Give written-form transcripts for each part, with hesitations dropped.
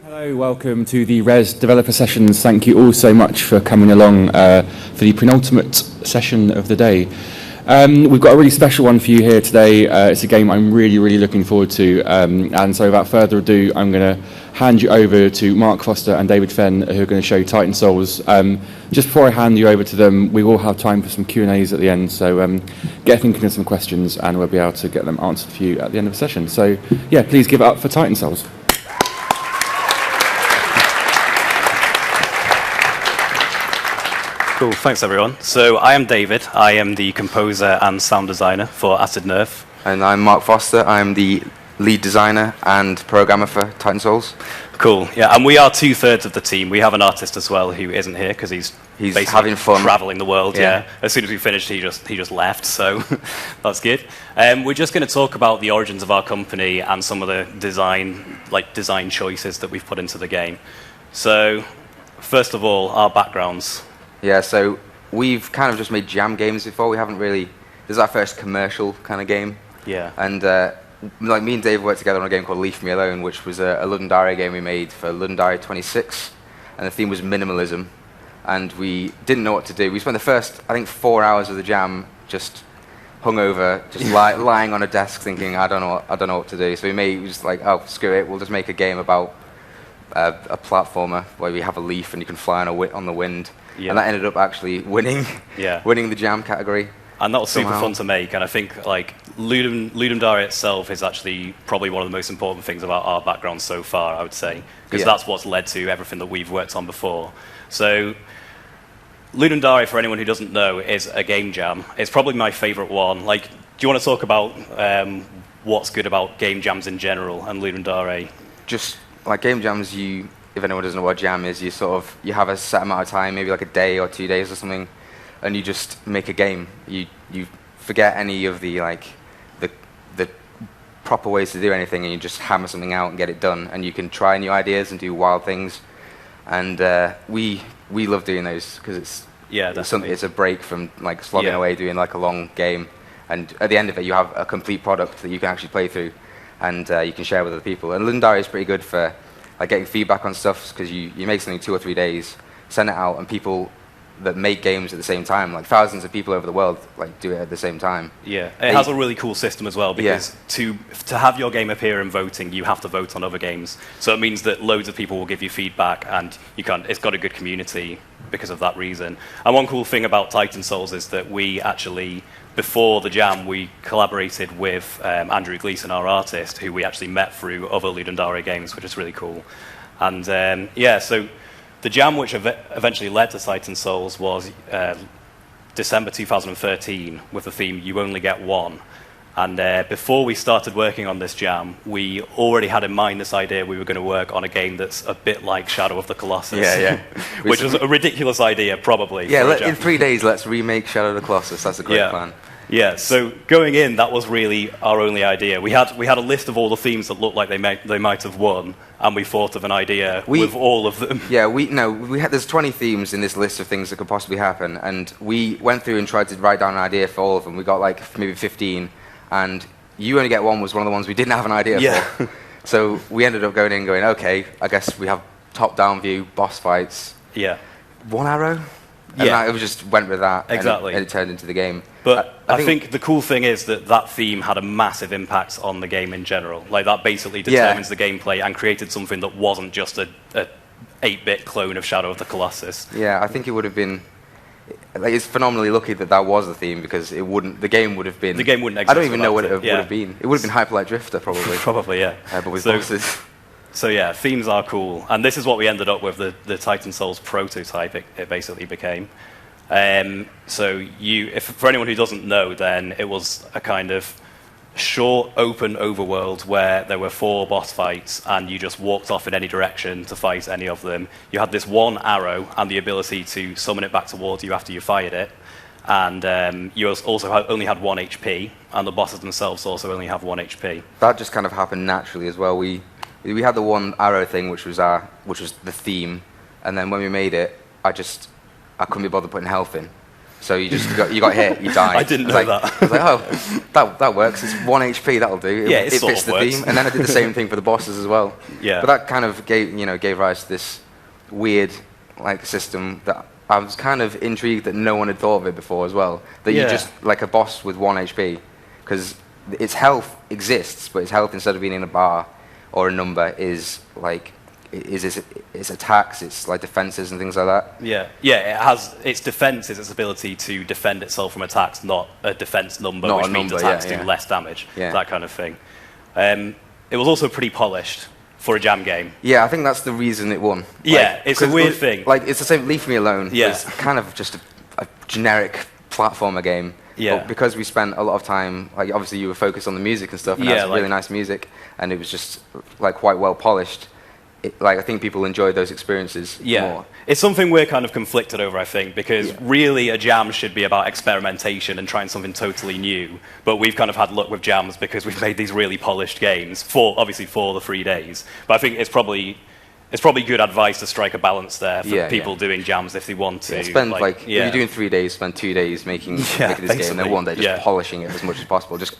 Hello, welcome to the Rezzed developer sessions. Thank you all so much for coming along for the penultimate session of the day. We've got a really special one for you here today. It's a game I'm really looking forward to. And so without further ado, I'm going to hand you over to Mark Foster and David Fenn, who are going to show you Titan Souls. Just before I hand you over to them, we will have time for some Q&As at the end. So get thinking of some questions and we'll be able to get them answered for you at the end of the session. So yeah, please give it up for Titan Souls. Cool, thanks everyone. So I am David. I am the composer and sound designer for AcidNerve. And I'm Mark Foster. I'm the lead designer and programmer for Titan Souls. Cool, yeah, and we are 2/3 of the team. We have an artist as well who isn't here because he's having fun, traveling the world. Yeah. As soon as we finished, he just left. So that's good. We're just going to talk about the origins of our company and some of the design choices that we've put into the game. So first of all, our backgrounds. Yeah, so we've kind of just made jam games before. We haven't really. This is our first commercial kind of game. Yeah. And like me and Dave worked together on a game called Leave Me Alone, which was a Ludendare game we made for Ludendare 26, and the theme was minimalism. And we didn't know what to do. We spent the first, I think, 4 hours of the jam just hungover, just lying on a desk, thinking, I don't know what to do. So we just like, oh, screw it, we'll just make a game about a platformer where we have a leaf and you can fly on the wind. Yeah. And that ended up actually winning the jam category. And that was super fun to make, and I think like Ludendare itself is actually probably one of the most important things about our background so far, I would say, because that's what's led to everything that we've worked on before. So Ludendare, for anyone who doesn't know, is a game jam. It's probably my favorite one. Like, do you want to talk about what's good about game jams in general and Ludendare? Just like game jams, if anyone doesn't know what a jam is, you have a set amount of time, maybe like a day or 2 days or something, and you just make a game. You forget any of the proper ways to do anything, and you just hammer something out and get it done. And you can try new ideas and do wild things. And we love doing those because it's a break from like slogging away doing like a long game. And at the end of it, you have a complete product that you can actually play through, and you can share with other people. And Ludendare is pretty good for like getting feedback on stuff because you make something 2 or 3 days, send it out, and people that make games at the same time, like thousands of people over the world, like do it at the same time. Yeah, it has a really cool system as well because to have your game appear in voting, you have to vote on other games. So it means that loads of people will give you feedback, and it's got a good community because of that reason. And one cool thing about Titan Souls is that we actually, before the jam, we collaborated with Andrew Gleason, our artist, who we actually met through other Ludendare games, which is really cool. And so the jam which eventually led to Titan Souls was December 2013 with the theme You Only Get One. And before we started working on this jam, we already had in mind this idea we were going to work on a game that's a bit like Shadow of the Colossus. Which was a ridiculous idea, probably. Yeah, in 3 days, let's remake Shadow of the Colossus. That's a great plan. Yeah, so going in, that was really our only idea. We had a list of all the themes that looked like they might have won, and we thought of an idea with all of them. Yeah, there's 20 themes in this list of things that could possibly happen, and we went through and tried to write down an idea for all of them. We got like maybe 15, and You Only Get One was one of the ones we didn't have an idea for. So we ended up going, okay, I guess we have top-down view, boss fights. Yeah. One arrow? And we just went with that. Exactly. And it turned into the game. But I think the cool thing is that theme had a massive impact on the game in general. Like, that basically determines the gameplay and created something that wasn't just a 8-bit clone of Shadow of the Colossus. Yeah, I think it would have been... Like, it's phenomenally lucky that was the theme, because the game would have been... The game wouldn't exist. I don't even know what it would have been. It would have been Hyper Light Drifter, probably. Probably, yeah. But with bosses. So yeah, themes are cool, and this is what we ended up with, the Titan Souls prototype. It basically became. For anyone who doesn't know, then it was a kind of short, open overworld where there were 4 boss fights, and you just walked off in any direction to fight any of them. You had this one arrow and the ability to summon it back towards you after you fired it, and you also only had 1 HP, and the bosses themselves also only have 1 HP. That just kind of happened naturally as well. We had the one arrow thing, which was the theme, and then when we made it, I couldn't be bothered putting health in. So you got hit, you die. I didn't know that. I was like, oh, that works. It's 1 HP, that'll do. Yeah, it fits the works. theme. And then I did the same thing for the bosses as well. Yeah. But that kind of gave rise to this weird system that I was kind of intrigued that no one had thought of it before as well. That you just like a boss with 1 HP, because its health exists, but its health, instead of being in a bar or a number, is like its attacks, its like defenses and things like that. Yeah, it has its defense is its ability to defend itself from attacks, not a defense number, Not which a means number, attacks yeah, do yeah. less damage. Yeah. That kind of thing. It was also pretty polished for a jam game. Yeah, I think that's the reason it won. Yeah, it's a 'cause weird thing. Like, it's the same. Leave Me Alone. Yeah. It's kind of just a generic platformer game. Yeah. But because we spent a lot of time, like obviously you were focused on the music and stuff, and Yeah, that's really nice music, and it was just like quite well polished. I think people enjoy those experiences more. It's something we're kind of conflicted over, I think, because really a jam should be about experimentation and trying something totally new. But we've kind of had luck with jams because we've made these really polished games, obviously for the 3 days. But I think it's probably good advice to strike a balance there for people doing jams if they want to. If you're doing 3 days, spend 2 days making this game, and then 1 day just polishing it as much as possible. Just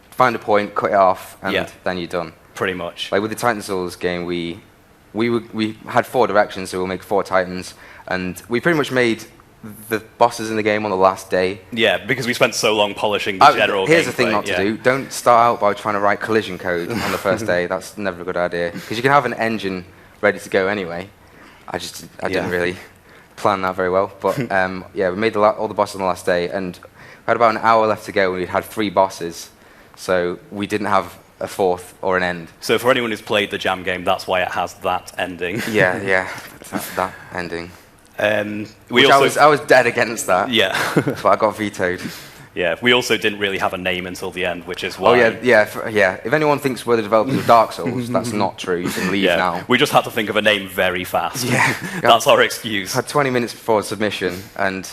find a point, cut it off, and then you're done. Pretty much. Like with the Titan Souls game, we had 4 directions, so we'll make 4 Titans, and we pretty much made the bosses in the game on the last day. Yeah, because we spent so long polishing the general Here's gameplay. the thing not to do. Don't start out by trying to write collision code on the first day. That's never a good idea, because you can have an engine ready to go anyway. I didn't really plan that very well, but we made all the bosses on the last day, and we had about an hour left to go, and we had 3 bosses, so we didn't have a 4th or an end. So for anyone who's played the jam game, that's why it has that ending. that ending. I was dead against that. Yeah. But I got vetoed. Yeah, we also didn't really have a name until the end, which is why... Oh, yeah. If anyone thinks we're the developers of Dark Souls, that's not true. You can leave now. We just had to think of a name very fast. Yeah. That's our excuse. I had 20 minutes before submission, and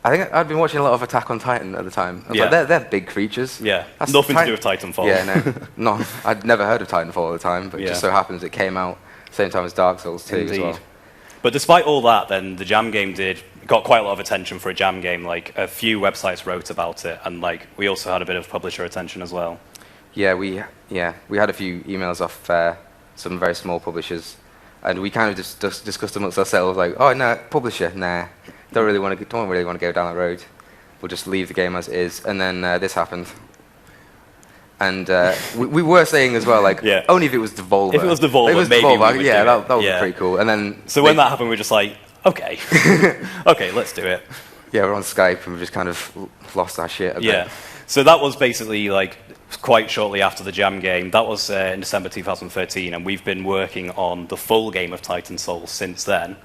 I think I'd been watching a lot of Attack on Titan at the time. I was like, they're big creatures. Yeah, that's nothing to do with Titanfall. Yeah, no. I'd never heard of Titanfall at the time, but it just so happens it came out same time as Dark Souls 2 as well. But despite all that, then the jam game got quite a lot of attention for a jam game. Like a few websites wrote about it, and like we also had a bit of publisher attention as well. Yeah, we had a few emails off some very small publishers, and we kind of just discussed amongst ourselves, like, oh no, publisher, nah, don't really want to go down that road. We'll just leave the game as it is. And then this happened. And we were saying as well, like, only if it was Devolver. If it was Devolver, maybe we would that would be pretty cool. And then when that happened, we were just like, okay, okay, let's do it. Yeah, we're on Skype and we just kind of lost our shit a bit. Yeah, so that was basically like quite shortly after the jam game. That was in December 2013, and we've been working on the full game of Titan Souls since then.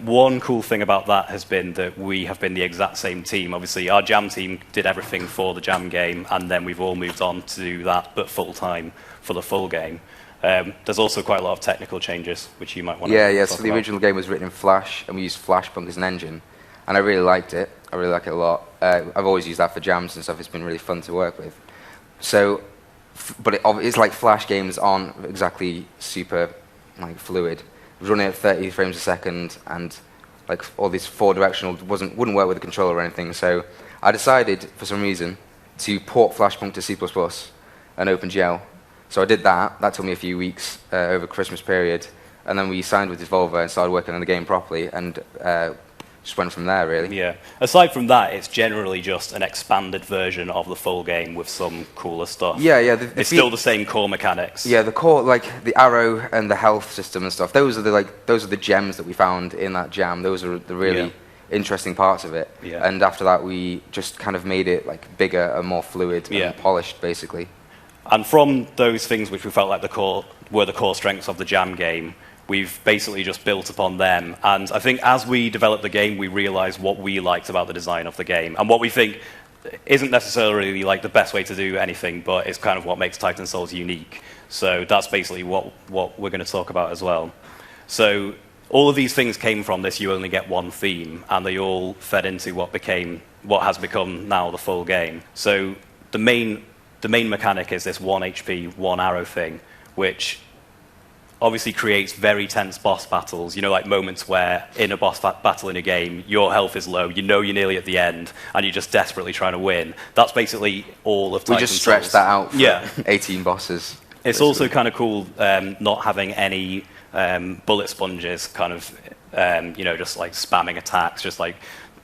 One cool thing about that has been that we have been the exact same team. Obviously, our jam team did everything for the jam game, and then we've all moved on to do that, but full-time for the full game. There's also quite a lot of technical changes, which you might want to talk about. So the original game was written in Flash, and we used Flashpunk as an engine, and I really liked it. I really like it a lot. I've always used that for jams and stuff. It's been really fun to work with. So, but it's like Flash games aren't exactly super like fluid. It was running at 30 frames a second, and like all these 4-directional wouldn't work with the controller or anything. So I decided, for some reason, to port Flashpunk to C++ and OpenGL. So I did that. That took me a few weeks over Christmas period, and then we signed with Devolver and started working on the game properly, and just went from there, really. Yeah. Aside from that, it's generally just an expanded version of the full game with some cooler stuff. Yeah. It's still the same core mechanics. Yeah, the core, like the arrow and the health system and stuff. Those are the gems that we found in that jam. Those are the really interesting parts of it. Yeah. And after that, we just kind of made it like bigger and more fluid and polished, basically. And from those things which we felt like were the core strengths of the jam game, we've basically just built upon them. And I think as we developed the game, we realized what we liked about the design of the game, and what we think isn't necessarily like the best way to do anything, but it's kind of what makes Titan Souls unique. So that's basically what we're going to talk about as well. So all of these things came from this you only get one theme, and they all fed into what has become now the full game. So the main mechanic is this 1 HP, 1 arrow thing, which obviously creates very tense boss battles. You know, like moments where in a boss battle in a game, your health is low, you know you're nearly at the end, and you're just desperately trying to win. That's basically all of Titan We just stretched that out for yeah. 18 bosses. It's also kind of cool not having any bullet sponges, kind of, you know, just like spamming attacks, just like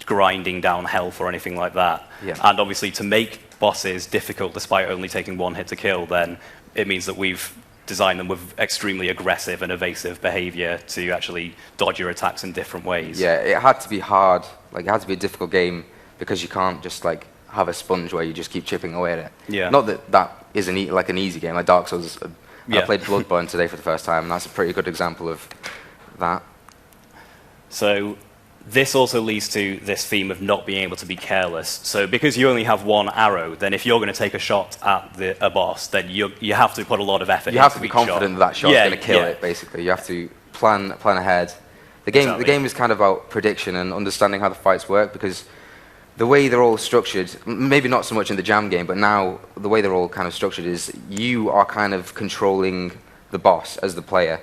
grinding down health or anything like that. Yeah. And obviously to make bosses difficult despite only taking one hit to kill, then it means that we've designed them with extremely aggressive and evasive behavior to actually dodge your attacks in different ways. Yeah, it had to be hard. Like, it had to be a difficult game because you can't just like have a sponge where you just keep chipping away at it. Yeah. Not that that is like an easy game. Like Dark Souls, Yeah. I played Bloodborne today for the first time, and that's a pretty good example of that. So this also leads to this theme of not being able to be careless. So because you only have one arrow, then if you're going to take a shot at a boss, then you have to put a lot of effort into You have to be confident that shot's yeah, going to kill yeah. it, basically. You have to plan ahead. The game is kind of about prediction and understanding how the fights work, because the way they're all structured, maybe not so much in the Jam game, but now the way they're all kind of structured is you are kind of controlling the boss as the player.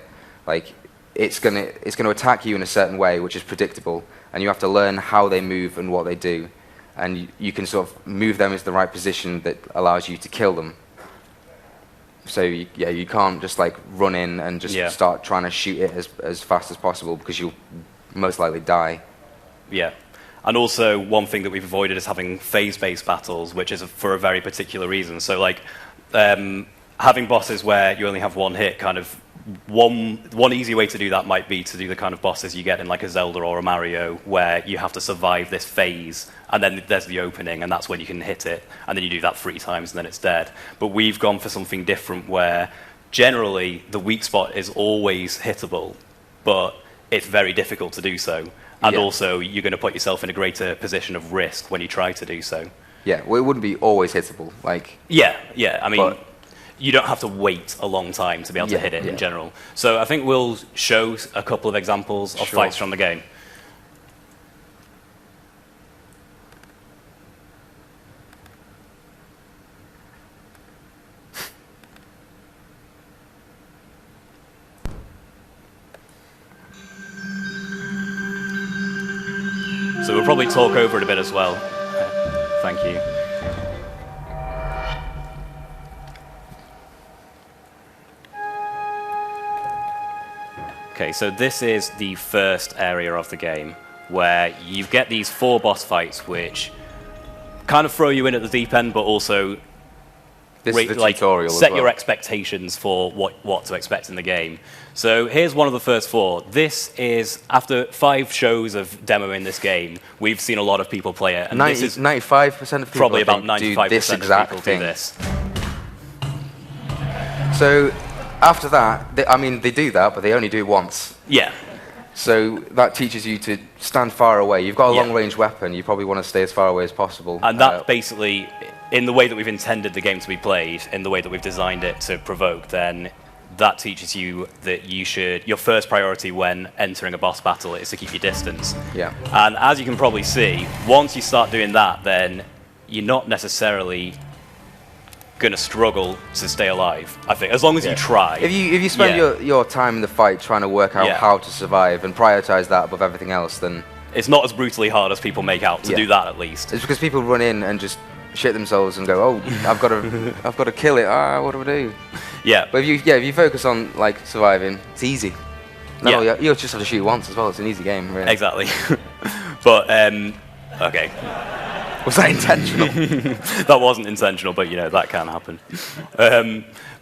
Like, it's going to attack you in a certain way, which is predictable, and you have to learn how they move and what they do, and you can sort of move them into the right position that allows you to kill them. So you can't just like run in and just start trying to shoot it as fast as possible, because you'll most likely die. Yeah. And also, one thing that we've avoided is having phase-based battles, which is for a very particular reason. So, like, having bosses where you only have one hit, kind of, one easy way to do that might be to do the kind of bosses you get in, like, a Zelda or a Mario, where you have to survive this phase, and then there's the opening, and that's when you can hit it, and then you do that 3 times, and then it's dead. But we've gone for something different, where generally the weak spot is always hittable, but it's very difficult to do so. And also, you're going to put yourself in a greater position of risk when you try to do so. Yeah, well, it wouldn't be always hittable. Like, yeah. I mean, you don't have to wait a long time to be able to hit it in general. So I think we'll show a couple of examples of fights from the game. So we'll probably talk over it a bit as well. Thank you. Okay, so this is the first area of the game, where you get these 4 boss fights, which kind of throw you in at the deep end, but also set your expectations for what to expect in the game. So here's one of the first 4. This is, after 5 shows of demoing this game, we've seen a lot of people play it. And 95% of people probably about 95% of people do this. So after that, they do that, but they only do it once. Yeah. So that teaches you to stand far away. You've got a long-range weapon. You probably want to stay as far away as possible. And that basically, in the way that we've intended the game to be played, in the way that we've designed it to provoke, then that teaches you that your first priority when entering a boss battle is to keep your distance. Yeah. And as you can probably see, once you start doing that, then you're not necessarily going to struggle to stay alive, I think, as long as you try. If you spend your time in the fight trying to work out how to survive and prioritize that above everything else, then it's not as brutally hard as people make out to do that, at least. It's because people run in and just shit themselves and go, oh, I've got to kill it. What do I do? Yeah. But if you focus on like surviving, it's easy. No, you just have to shoot once as well. It's an easy game, really. Exactly. But okay. Was that intentional? That wasn't intentional, but that can happen.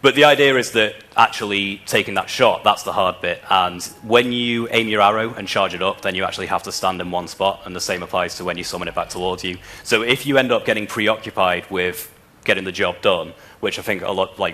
But the idea is that actually taking that shot, that's the hard bit. And when you aim your arrow and charge it up, then you actually have to stand in one spot, and the same applies to when you summon it back towards you. So if you end up getting preoccupied with getting the job done, which I think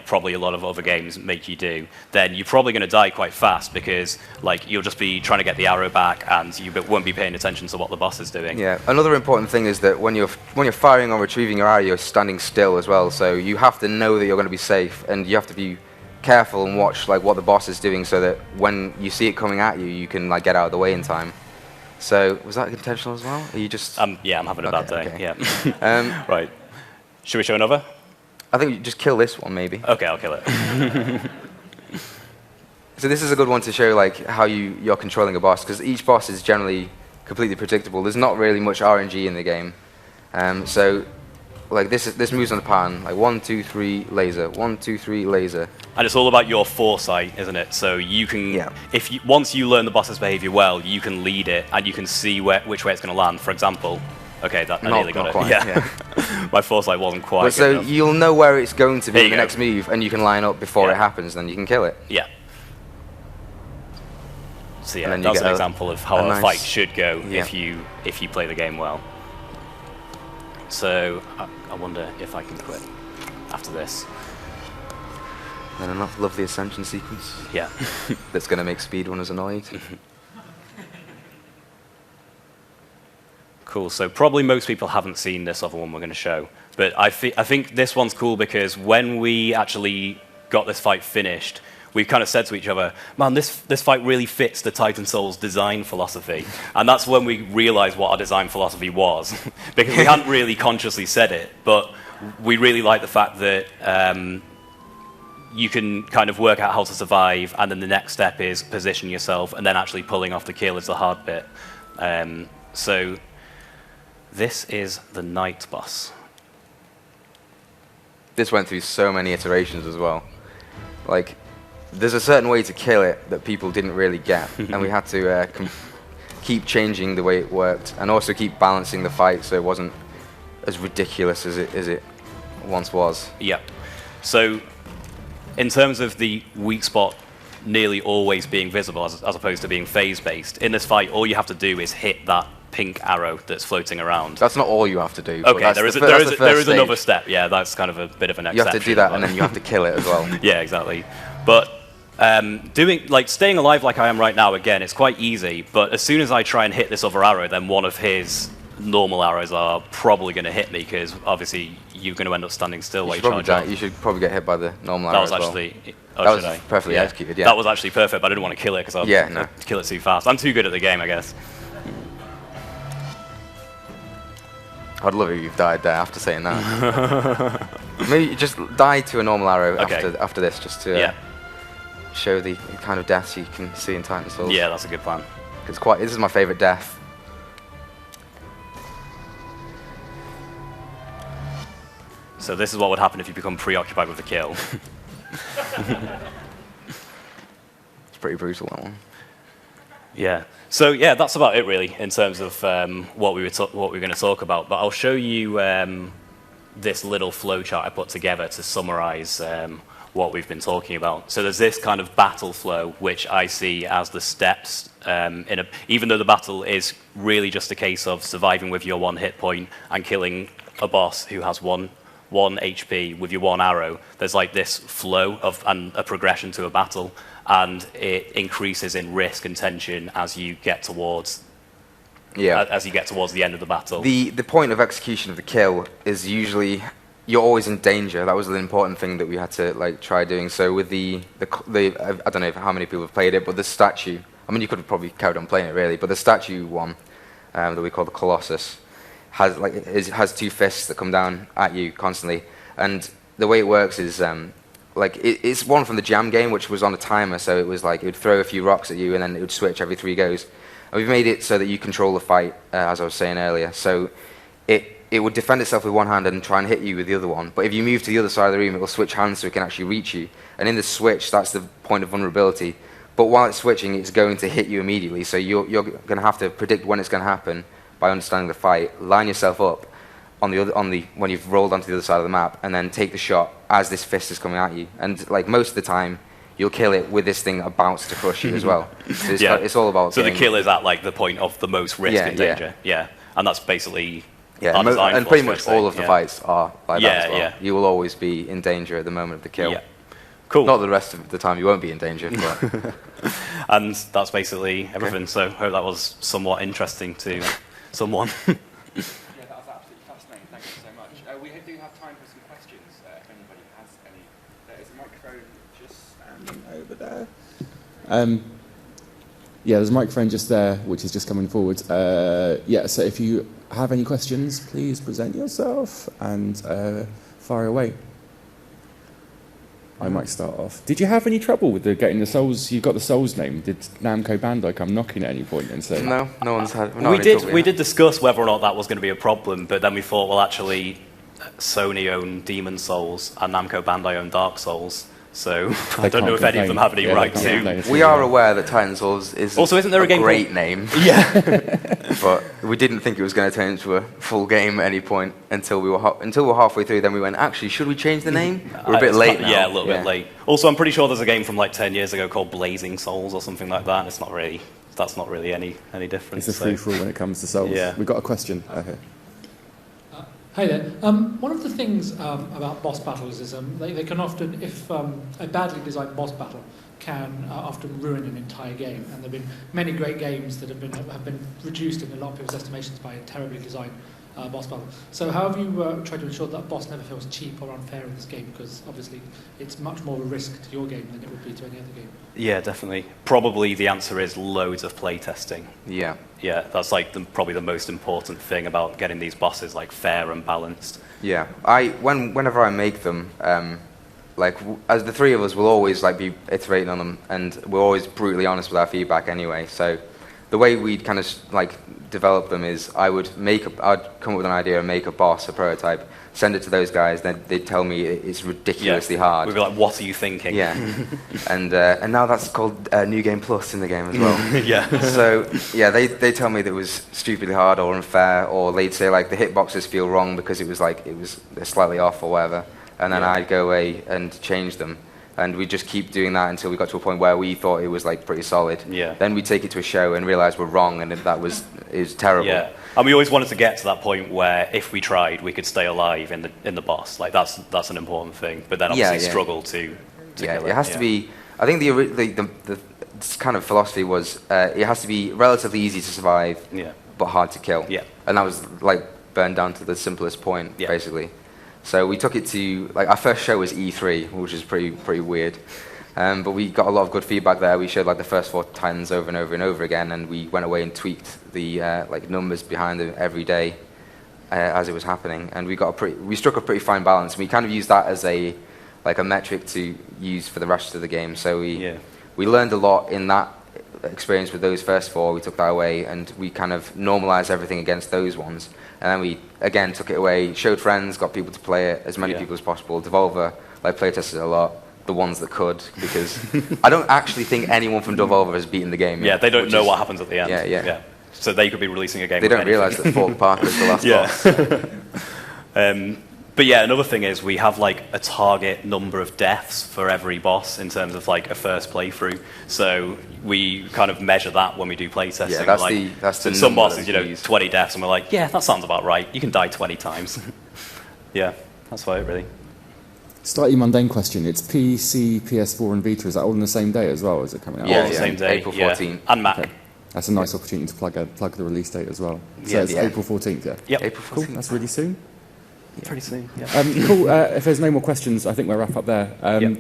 probably a lot of other games make you do, then you're probably going to die quite fast, because you'll just be trying to get the arrow back and you won't be paying attention to what the boss is doing. Yeah. Another important thing is that when you're firing or retrieving your arrow, you're standing still as well. So you have to know that you're going to be safe, and you have to be careful and watch what the boss is doing, so that when you see it coming at you, you can get out of the way in time. So was that intentional as well? Are you just? Yeah, I'm having a bad day. Okay. Yeah. Right. Should we show another? I think you just kill this one, maybe. Okay, I'll kill it. So this is a good one to show like how you're controlling a boss, because each boss is generally completely predictable. There's not really much RNG in the game. So like this moves on the pattern, like 1, 2, 3, laser, 1, 2, 3, laser. And it's all about your foresight, isn't it? So you can, once you learn the boss's behavior well, you can lead it and you can see which way it's going to land. For example, okay, I nearly got it. Quite, yeah. My foresight wasn't quite. But so enough. you'll know where it's going to be in the next move, and you can line up before it happens, then you can kill it. Yeah. So yeah, that's an example of how a fight should go if you play the game well. So I wonder if I can quit after this. And I love the ascension sequence. Yeah. That's going to make speedrunners annoyed. Cool. So probably most people haven't seen this other one we're going to show. But I think this one's cool because when we actually got this fight finished, we kind of said to each other, man, this fight really fits the Titan Souls design philosophy. And that's when we realized what our design philosophy was. Because we hadn't really consciously said it, but we really like the fact that you can kind of work out how to survive, and then the next step is position yourself, and then actually pulling off the kill is the hard bit. So this is the night boss. This went through so many iterations as well. Like, there's a certain way to kill it that people didn't really get, and we had to keep changing the way it worked, and also keep balancing the fight so it wasn't as ridiculous as it once was. Yep. So in terms of the weak spot nearly always being visible as opposed to being phase-based, in this fight all you have to do is hit that pink arrow that's floating around. That's not all you have to do. Okay, there is another step. Yeah, that's kind of a bit of an exception. You have to do that, and then you have to kill it as well. Yeah, exactly. But staying alive like I am right now, again, it's quite easy. But as soon as I try and hit this other arrow, then one of his normal arrows are probably going to hit me, because obviously you're going to end up standing still while you charge up. You should probably get hit by the normal arrow. That was actually. That was perfectly executed. Yeah. That was actually perfect, but I didn't want to kill it because I'd kill it too fast. I'm too good at the game, I guess. I'd love it if you've died there after saying that. Maybe you just die to a normal arrow after this, just to show the kind of deaths you can see in Titan Souls. Yeah, that's a good plan. This is my favourite death. So this is what would happen if you become preoccupied with the kill. It's pretty brutal, that one. Yeah. So yeah, that's about it really in terms of what we were going to talk about. But I'll show you this little flowchart I put together to summarize what we've been talking about. So there's this kind of battle flow, which I see as the steps. Even though the battle is really just a case of surviving with your 1 hit point and killing a boss who has one HP with your 1 arrow, there's like this flow and a progression to a battle, and it increases in risk and tension as you get towards the end of the battle. The point of execution of the kill is usually you're always in danger. That was the important thing that we had to try doing. So with the I don't know how many people have played it, but the statue. I mean, you could have probably carried on playing it really, but the statue one that we call the Colossus has 2 fists that come down at you constantly, and the way it works is it's one from the Jam game, which was on a timer, so it was it would throw a few rocks at you and then it would switch every 3 goes. And we've made it so that you control the fight, as I was saying earlier. So it would defend itself with 1 hand and try and hit you with the other one. But if you move to the other side of the room, it will switch hands so it can actually reach you. And in the switch, that's the point of vulnerability. But while it's switching, it's going to hit you immediately. So you're going to have to predict when it's going to happen by understanding the fight. Line yourself up when you've rolled onto the other side of the map, and then take the shot as this fist is coming at you. And most of the time, you'll kill it with this thing about to crush you as well. So it's all about. So the kill is at the point of the most risk and danger. Yeah, and that's basically. Yeah, and pretty much all of the fights are like that as well. Yeah. You will always be in danger at the moment of the kill. Yeah. Cool. Not the rest of the time you won't be in danger. But and that's basically everything. Okay. So I hope that was somewhat interesting to someone. Yeah, that was absolutely fascinating. Thank you so much. We do have time for some questions if anybody has any. There is a microphone just standing over there. Yeah, there's a microphone just there, which is just coming forward. So if you have any questions, please present yourself and fire away. I might start off. Did you have any trouble with getting the Souls? You got the Souls name. Did Namco Bandai come knocking at any point and say? No, no one's had. We did discuss whether or not that was going to be a problem, but then we thought, well, actually, Sony own Demon Souls and Namco Bandai own Dark Souls. So I don't know if any of them have any right to. We are aware that Titan Souls is also, isn't there a game great name? Yeah, but we didn't think it was going to turn into a full game at any point until we were halfway through. Then we went, actually, should we change the name? We're a bit late now. Yeah, a little bit late. Also, I'm pretty sure there's a game from like 10 years ago called Blazing Souls or something like that. And it's not really. That's not really any different. It's a free for all when it comes to Souls. Yeah. We've got a question here. Hi there. One of the things about boss battles is they can often, if a badly designed boss battle can often ruin an entire game. And there have been many great games that have been reduced in a lot of people's estimations by a terribly designed boss battle. So how have you tried to ensure that boss never feels cheap or unfair in this game? Because obviously it's much more of a risk to your game than it would be to any other game. Yeah, definitely. Probably the answer is loads of playtesting. Yeah. Yeah, that's like probably the most important thing about getting these bosses like fair and balanced. Yeah, whenever I make them, as the three of us will always like be iterating on them, and we're always brutally honest with our feedback anyway. So the way we'd kind of like develop them is I'd come up with an idea and make a boss, a prototype, send it to those guys, then they'd tell me it's ridiculously hard. We'd be like, what are you thinking? Yeah. and now that's called New Game Plus in the game as well. Yeah. So, yeah, they tell me that it was stupidly hard or unfair, or they'd say, like, the hitboxes feel wrong because they're slightly off or whatever. And then I'd go away and change them. And we just keep doing that until we got to a point where we thought it was like pretty solid. Yeah. Then we'd take it to a show and realize we're wrong, and it was terrible. Yeah. And we always wanted to get to that point where if we tried, we could stay alive in the boss. Like that's an important thing. But then obviously struggle to kill it. It has to be. I think the kind of philosophy was it has to be relatively easy to survive, but hard to kill. Yeah. And that was like burned down to the simplest point, basically. So we took it to, like, our first show was E3, which is pretty weird. But we got a lot of good feedback there. We showed like the first 4 Titans over and over and over again, and we went away and tweaked the like numbers behind it every day as it was happening. And we struck a pretty fine balance. And we kind of used that as a metric to use for the rest of the game. So we learned a lot in that experience with those first 4. We took that away, and we kind of normalized everything against those ones. And then we, again, took it away, showed friends, got people to play it, as many people as possible. Devolver, playtested a lot, the ones that could, because I don't actually think anyone from Devolver has beaten the game yet. Yeah, they don't know what happens at the end. Yeah. So they could be releasing a game. They don't realize that Fort Parker is the last boss. But yeah, another thing is we have like a target number of deaths for every boss in terms of like a first playthrough. So we kind of measure that when we do playtesting. Yeah, that's the some bosses, 20 deaths, and we're like, yeah, that sounds about right. You can die 20 times. Yeah, that's why it really. Slightly mundane question. It's PC, PS4, and Vita. Is that all on the same day as well? Is it coming out? All on the same day. April 14th. And Mac. Okay. That's a nice opportunity to plug the release date as well. So it's April 14th, yeah? Yep. April 14th. Cool. That's really soon. Pretty soon, yeah. Cool. If there's no more questions, I think we'll wrap up there.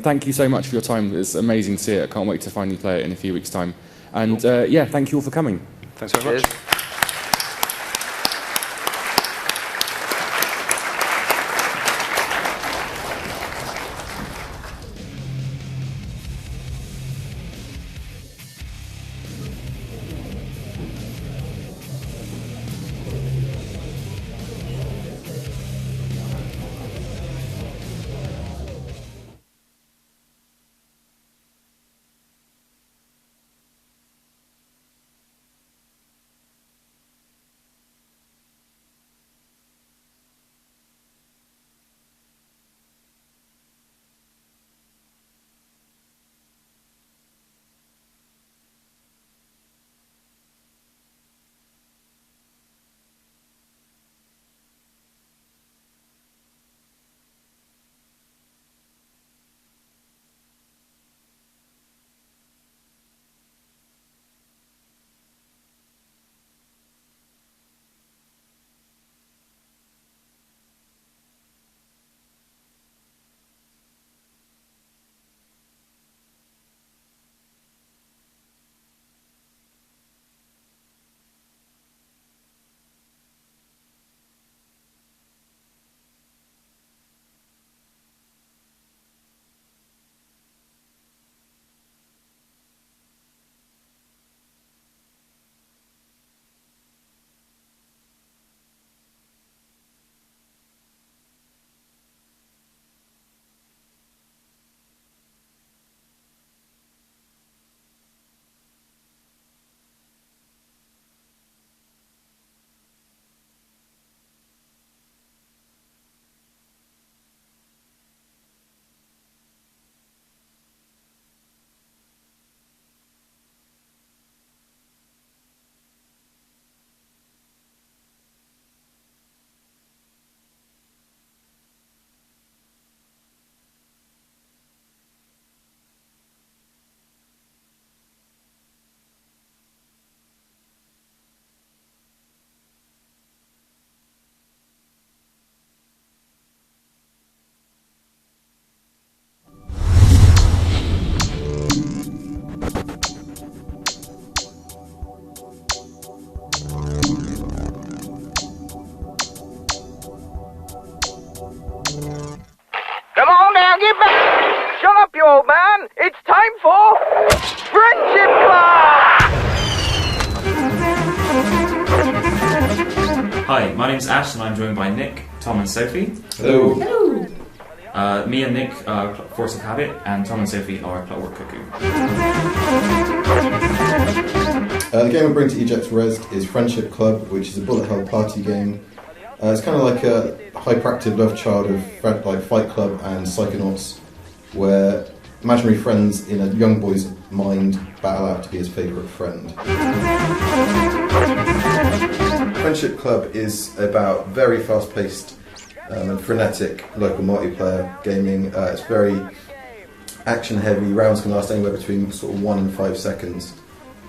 Thank you so much for your time. It's amazing to see it. I can't wait to finally play it in a few weeks' time. And thank you all for coming. Thanks very much. you, old man. It's time for Friendship Club! Hi, my name's Ash and I'm joined by Nick, Tom and Sophie. Hello. Hello. Me and Nick are Force of Habit and Tom and Sophie are Clockwork Cuckoo. The game we bring to EGX Rezzed is Friendship Club, which is a bullet hell party game. It's kind of like a hyperactive love child of like Fight Club and Psychonauts, where imaginary friends in a young boy's mind battle out to be his favourite friend. Friendship Club is about very fast-paced and frenetic local multiplayer gaming. It's very action-heavy. Rounds can last anywhere between sort of 1 and 5 seconds.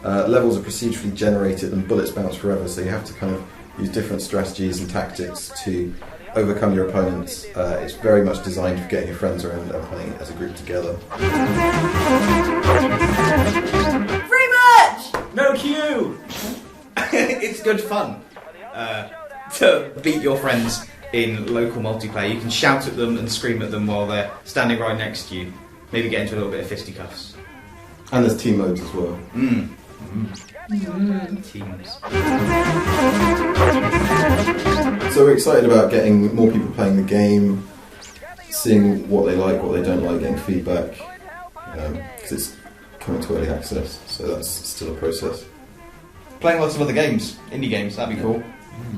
Levels are procedurally generated and bullets bounce forever, so you have to kind of use different strategies and tactics to overcome your opponents. It's very much designed for getting your friends around and playing it as a group together. Free match! No queue! It's good fun to beat your friends in local multiplayer. You can shout at them and scream at them while they're standing right next to you. Maybe get into a little bit of fisticuffs. And there's team modes as well. Teams. So we're excited about getting more people playing the game, seeing what they like, what they don't like, getting feedback, because it's coming to early access, so that's still a process. Playing lots of other games, indie games, that'd be cool.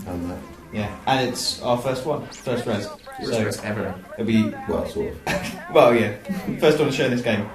And that. Yeah, and it's our first Rezzed. First ever. It'll be, Well, sort of. well, yeah, first one to show this game.